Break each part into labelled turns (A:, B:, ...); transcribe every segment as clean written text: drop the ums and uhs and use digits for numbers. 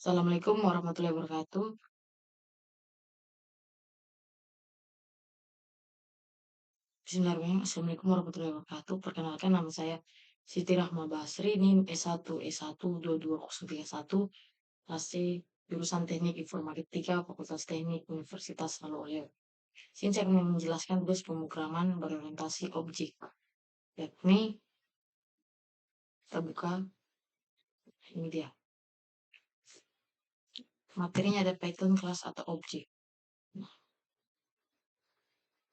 A: Assalamualaikum warahmatullahi wabarakatuh. Bismillahirrahmanirrahim. Assalamualaikum warahmatullahi wabarakatuh. Perkenalkan nama saya Siti Rahma Basri, NIM S1 S1 22031, kelas C, jurusan Teknik Informatika, Fakultas Teknik Universitas Solo. Sini saya akan menjelaskan tugas pemrograman berorientasi objek, yakni kita buka ini dia. Materinya ada Python, kelas atau objek.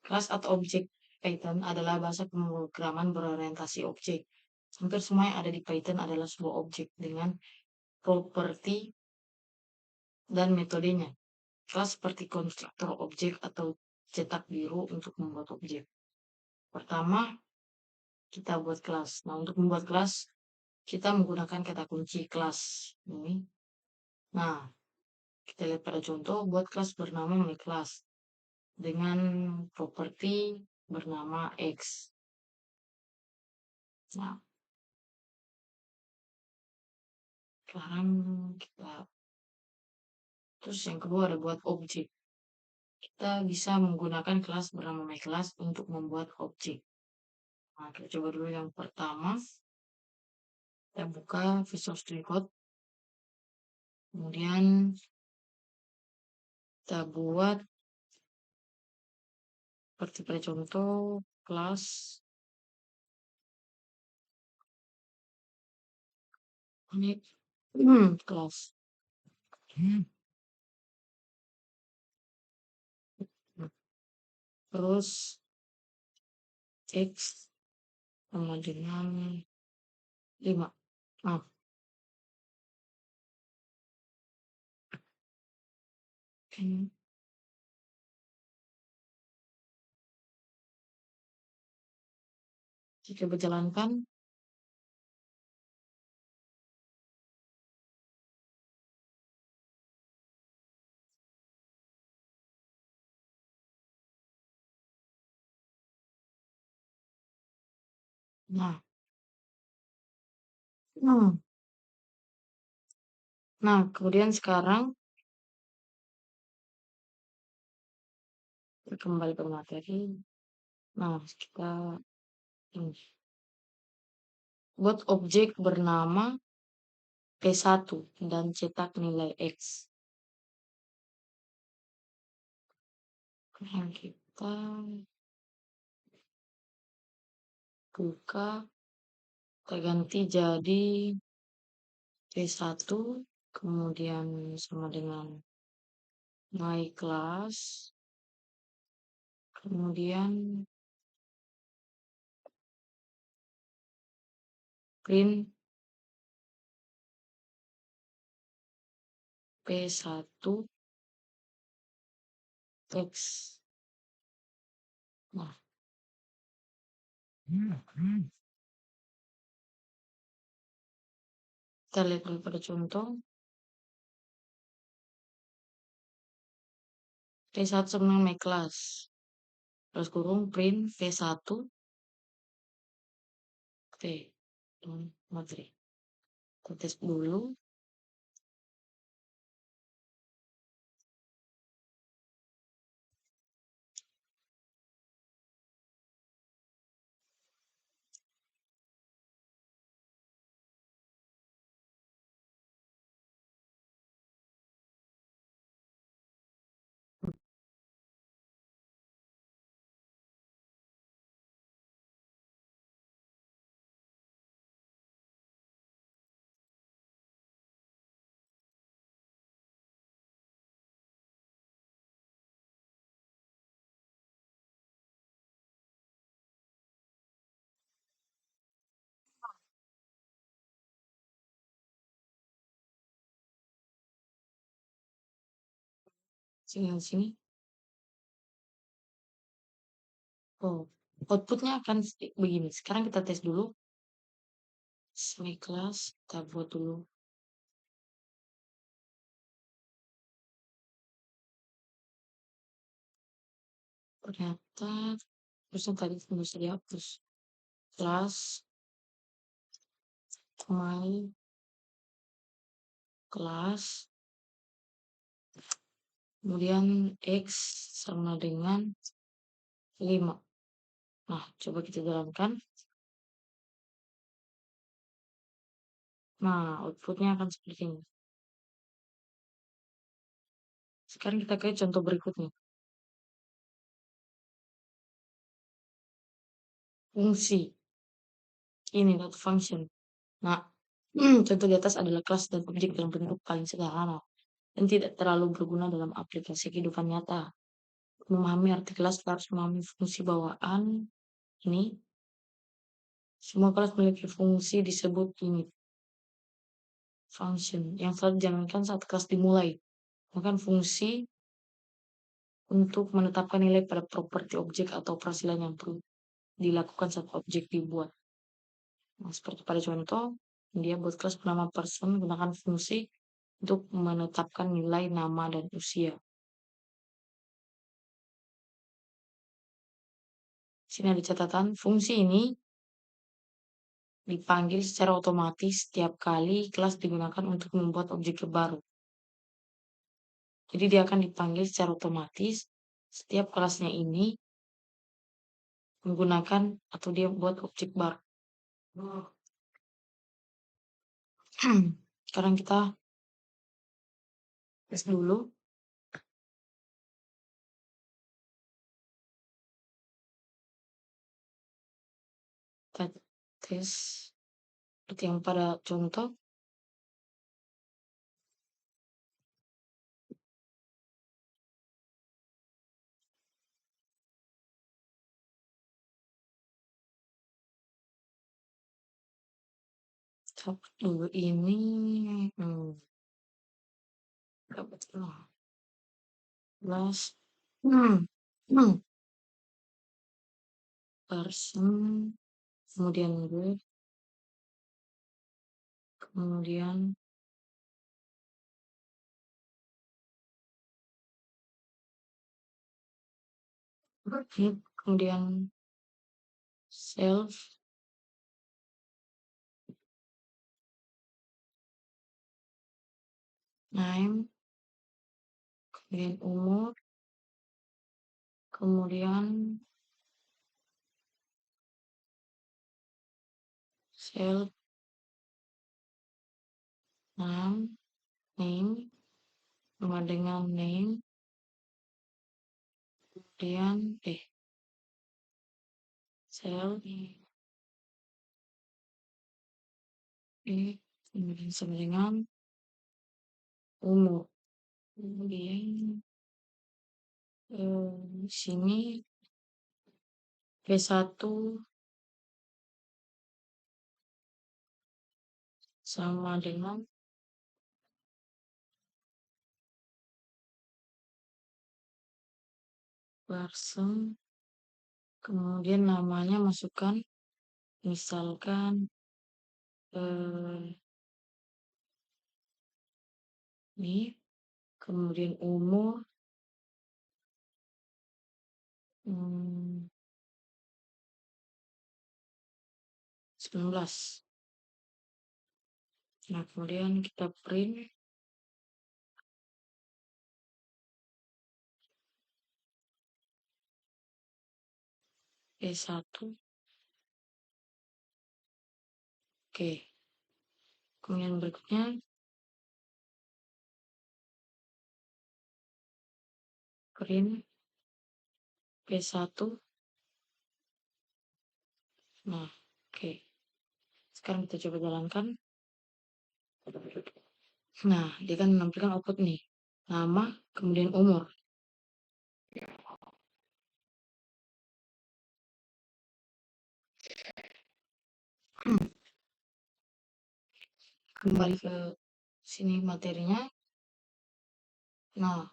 A: Kelas atau objek Python adalah bahasa pemrograman berorientasi objek. Hampir semua yang ada di Python adalah sebuah objek dengan properti dan metodenya. Kelas seperti konstruktor objek atau cetak biru untuk membuat objek. Pertama, kita buat kelas. Nah, untuk membuat kelas, kita menggunakan kata kunci kelas ini. Nah, kita lihat pada contoh, buat kelas bernama myClass dengan properti bernama X. Nah, sekarang kita terus yang kedua ada buat objek. Kita bisa menggunakan kelas bernama myClass untuk membuat objek. Nah, kita coba dulu yang pertama. Kita buka Visual Studio Code. Kemudian kita buat seperti pada contoh kelas ini kelas. Terus X sama dengan 5. Nah, ini kita coba jalankan. Nah, hmm. Nah, kemudian sekarang kita kembali ke materi. Nah, kita ini. Buat objek bernama P1 dan cetak nilai X. Yang kita buka, kita ganti jadi P1, kemudian sama dengan myClass, kemudian print P1 X. Nah, kita lihat dulu pada contoh. P1 sama dengan myClass. Terus kurung print P1 T. Materi. Kita tes dulu. Sini. Oh, outputnya akan begini. Sekarang kita tes dulu. myClass, kita buat dulu. Ternyata terusnya tadi bisa dihapus. Class my class Kemudian X sama dengan 5. Nah, coba kita jalankan. Nah, outputnya akan seperti ini. Sekarang kita ke contoh berikutnya. Fungsi. Ini dot function. Nah, contoh di atas adalah kelas dan objek dalam bentuk paling sederhana dan tidak terlalu berguna dalam aplikasi kehidupan nyata. Memahami arti kelas, kita harus memahami fungsi bawaan ini. Semua kelas memiliki fungsi disebut unit function yang selalu dijalankan saat kelas dimulai. Bahkan fungsi untuk menetapkan nilai pada properti objek atau operasi lain yang perlu dilakukan saat objek dibuat. Nah, seperti pada contoh, dia buat kelas bernama person menggunakan fungsi untuk menetapkan nilai nama dan usia. Sini ada catatan, fungsi ini dipanggil secara otomatis setiap kali kelas digunakan untuk membuat objek baru. Jadi dia akan dipanggil secara otomatis setiap kelasnya ini menggunakan atau dia buat objek baru. Sekarang kita tes dulu. Kita tes seperti yang pada contoh. Dulu ini dapat plus person, kemudian gue, kemudian kemudian self, name, kemudian umur, kemudian self, name, sama dengan name, kemudian self, kemudian sama dengan umur. Kemudian sini B1 sama dengan person, kemudian namanya masukkan misalkan ini, kemudian umur 19. Nah, kemudian kita print E1. Oke. Kemudian berikutnya print P1. Nah, oke. Sekarang kita coba jalankan. Nah, dia kan menampilkan output nih. Nama, kemudian umur. Kembali ke sini materinya. Nah,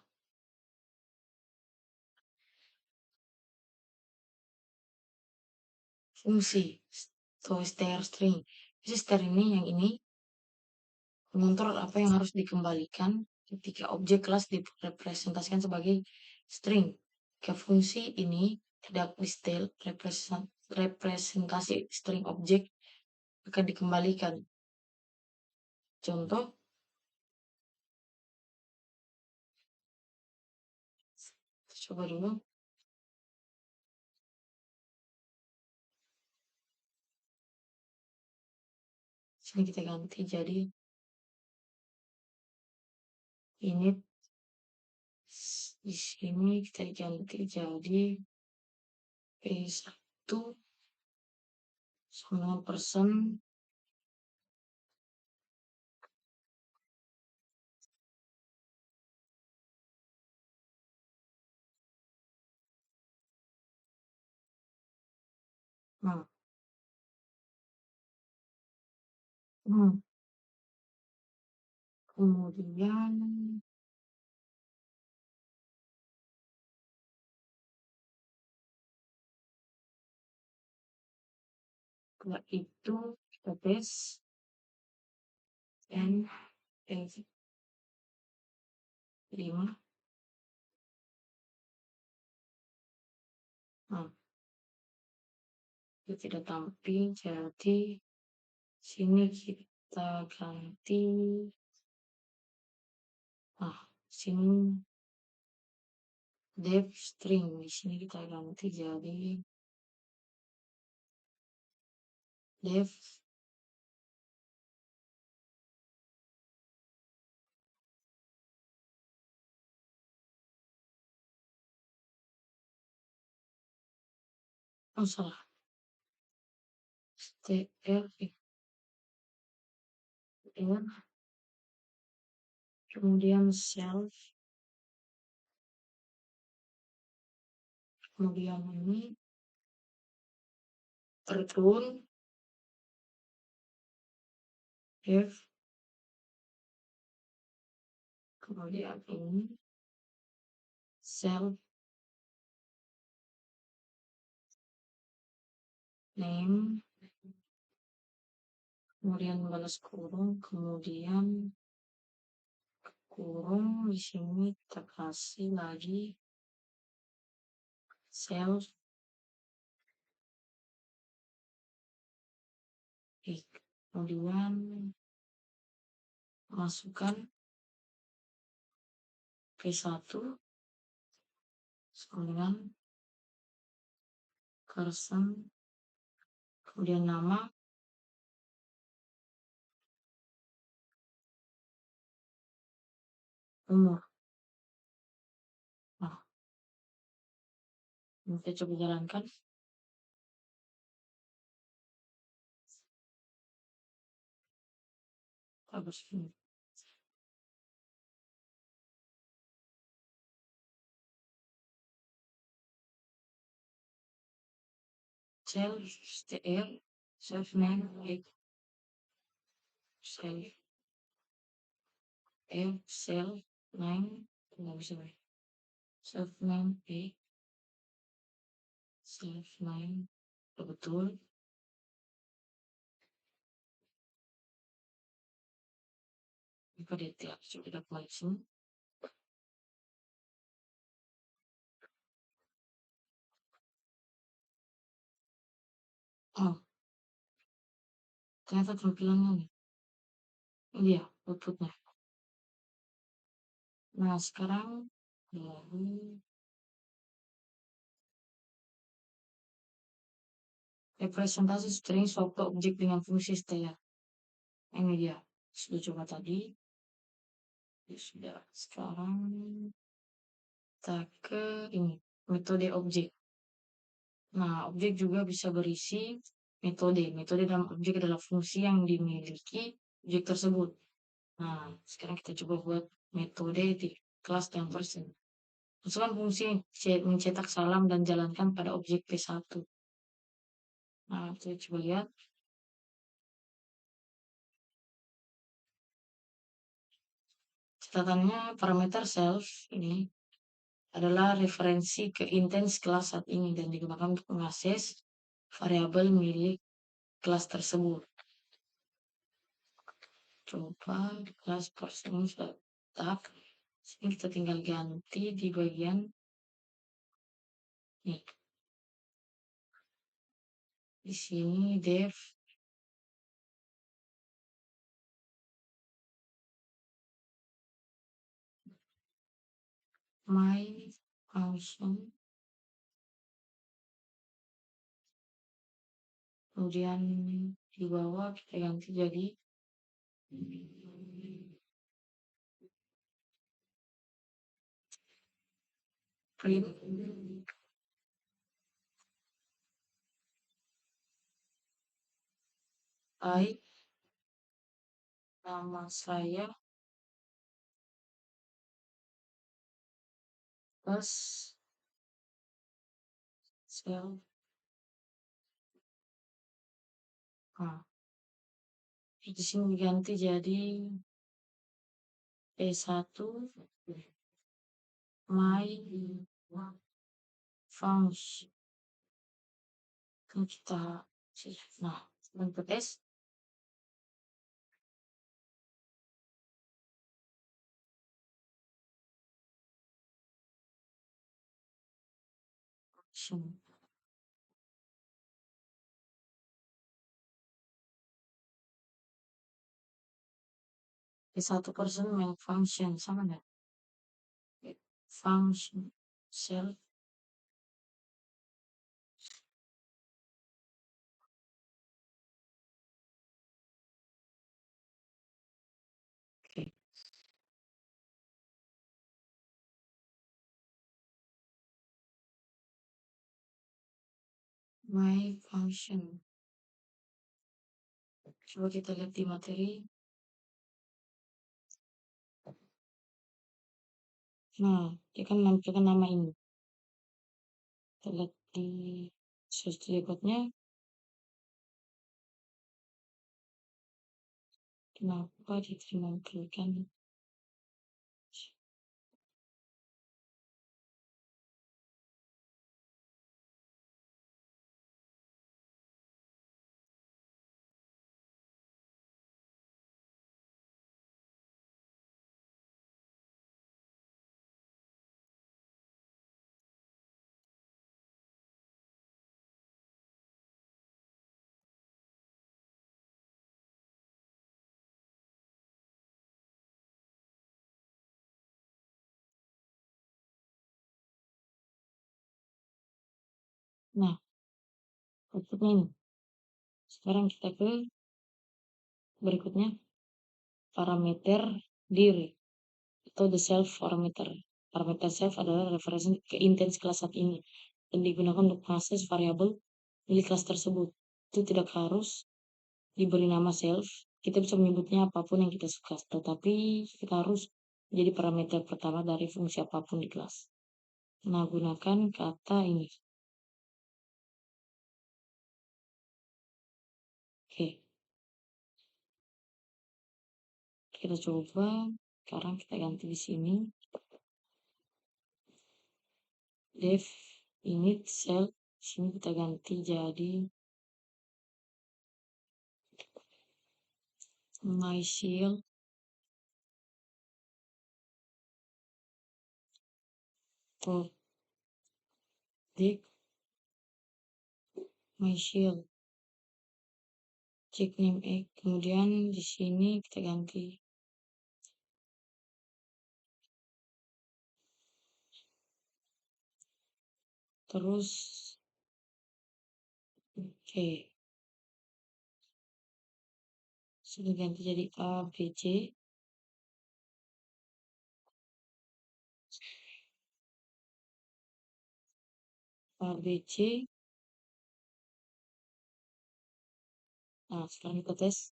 A: fungsi str string. Jadi str ini yang ini mengontrol apa yang harus dikembalikan ketika objek kelas direpresentasikan sebagai string. Ke fungsi ini tidak distil representasi string objek akan dikembalikan. Contoh Coba dulu. Sini kita ganti jadi ini. Di sini kita ganti jadi P1 9%. Nah, kemudian setelah itu kita tes N P5. Nah, itu tidak tampil, jadi sini kita ganti. Nah, sini def string, di sini kita ganti jadi def salah, str kemudian self, kemudian ini return def, kemudian ini self name, kemudian balas kurung, kemudian kurung, di sini kita kasih lagi self kemudian masukkan P1 kemudian person, kemudian nama, umur. Nah, kita coba jalankan. Bagus ini. Self str self name self self name nggak bisa self name self name betul. Jika detail sudah koleksi. Oh, ternyata tampilannya nih. Ini dia outputnya. Nah, sekarang dari representasi string suatu objek dengan fungsi str. Ini dia. Sudah coba tadi. Ya, sudah. Sekarang kita ke ini. Metode objek. Nah, objek juga bisa berisi metode. Metode dalam objek adalah fungsi yang dimiliki objek tersebut. Nah, sekarang kita coba buat metode di kelas dan person. Masukkan fungsi mencetak salam dan jalankan pada objek P1. Nah, kita coba lihat. Catatannya parameter self ini adalah referensi ke intens kelas saat ini dan digunakan untuk mengakses variabel milik kelas tersebut. Coba kelas person ini sudah tak. Sini kita tinggal ganti di bagian nih. Di sini def my function, kemudian di bawah kita ganti jadi print by nama saya plus self. Nah, di sini diganti jadi E1 my function. Kan kita nah bentuk tes function. E1 main function sama enggak? Function self. Oke. My function. Coba kita lihat di materi. Nah, dia kan menampilkan nama ini. Kita lihat di source code-nya. Kenapa ditampilkan? Nah, outputnya ini. Sekarang kita ke berikutnya, parameter diri atau the self parameter. Parameter self adalah referensi ke intent kelas saat ini dan digunakan untuk mengakses variabel milik kelas tersebut. Itu tidak harus diberi nama self. Kita bisa menyebutnya apapun yang kita suka, tetapi kita harus jadi parameter pertama dari fungsi apapun di kelas. Nah, gunakan kata ini. Oke. Kita coba. Sekarang kita ganti di sini. Def init self. Sini kita ganti jadi my shield for dict my shield check name egg. Kemudian di sini kita ganti terus. Oke, sudah ganti jadi ABC. ABC. Nah, sekarang kita tes.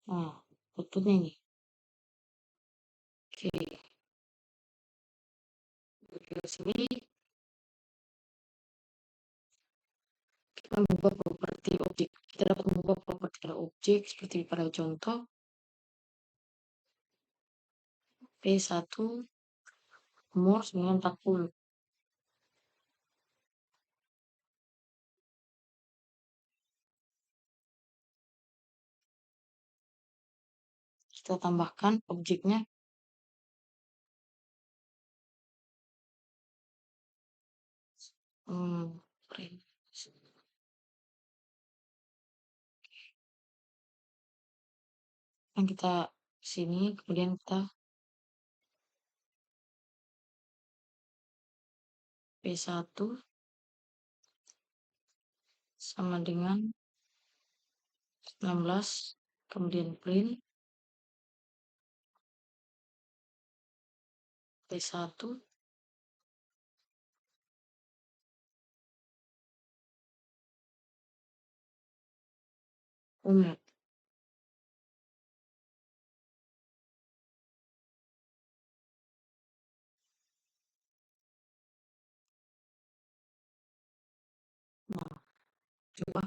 A: Nah, outputnya ini. Oke, di sini kita mengubah properti objek. Kita dapat mengubah properti pada objek seperti pada contoh P1 umur 940. Kita tambahkan objeknya. Print. Yang kita sini, kemudian kita P1 sama dengan 16, kemudian print P1 umur. Nah, coba.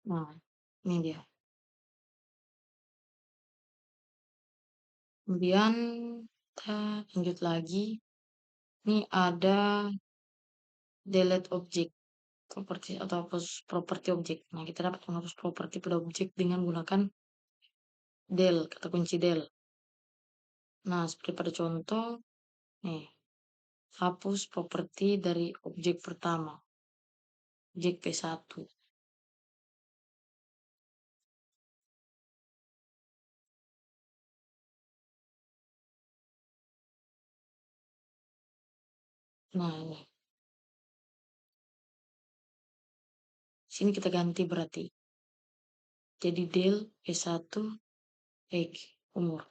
A: Nah, ini dia. Kemudian kita lanjut lagi. Ini ada delete object properti atau hapus properti objek. Nah, kita dapat menghapus properti pada objek dengan menggunakan del, kata kunci del. Nah, seperti pada contoh, nih, hapus properti dari objek pertama, objek P1. Nah, ini. Sini kita ganti berarti. Jadi del P1 X umur.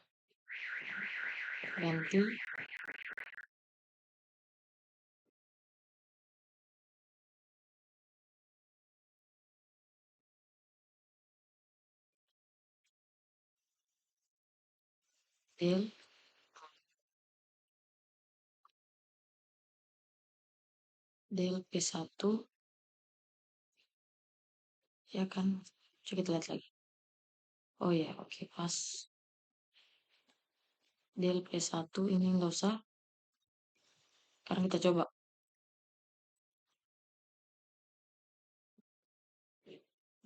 A: Ganti del P1, ya kan? Coba kita lihat lagi. Oh ya, oke, pas. Del P1 ini nggak usah. Sekarang kita coba.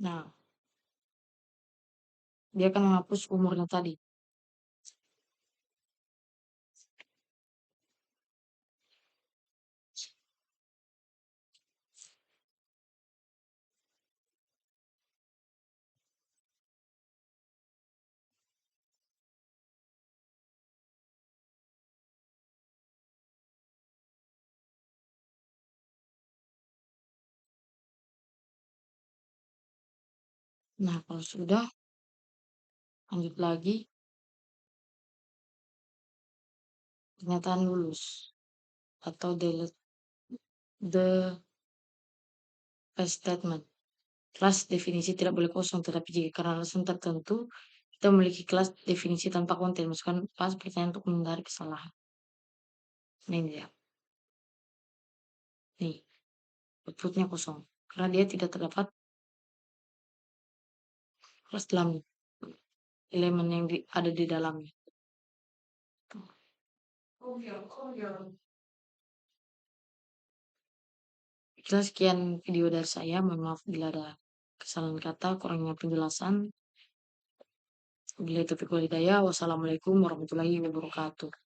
A: Nah, dia akan menghapus umurnya tadi. Nah, kalau sudah, lanjut lagi. Pernyataan lulus atau delete the statement. Kelas definisi tidak boleh kosong, tetapi jika karena alasan tertentu kita memiliki kelas definisi tanpa konten, masukkan pas pertanyaan untuk menghindari kesalahan. Nah, ini dia. Nih, outputnya kosong karena dia tidak terdapat kelas dalam elemen yang ada di dalamnya. Kita sekian video dari saya. Mohon maaf bila ada kesalahan kata, kurangnya penjelasan. Bila itu hidayah. Wassalamualaikum warahmatullahi wabarakatuh.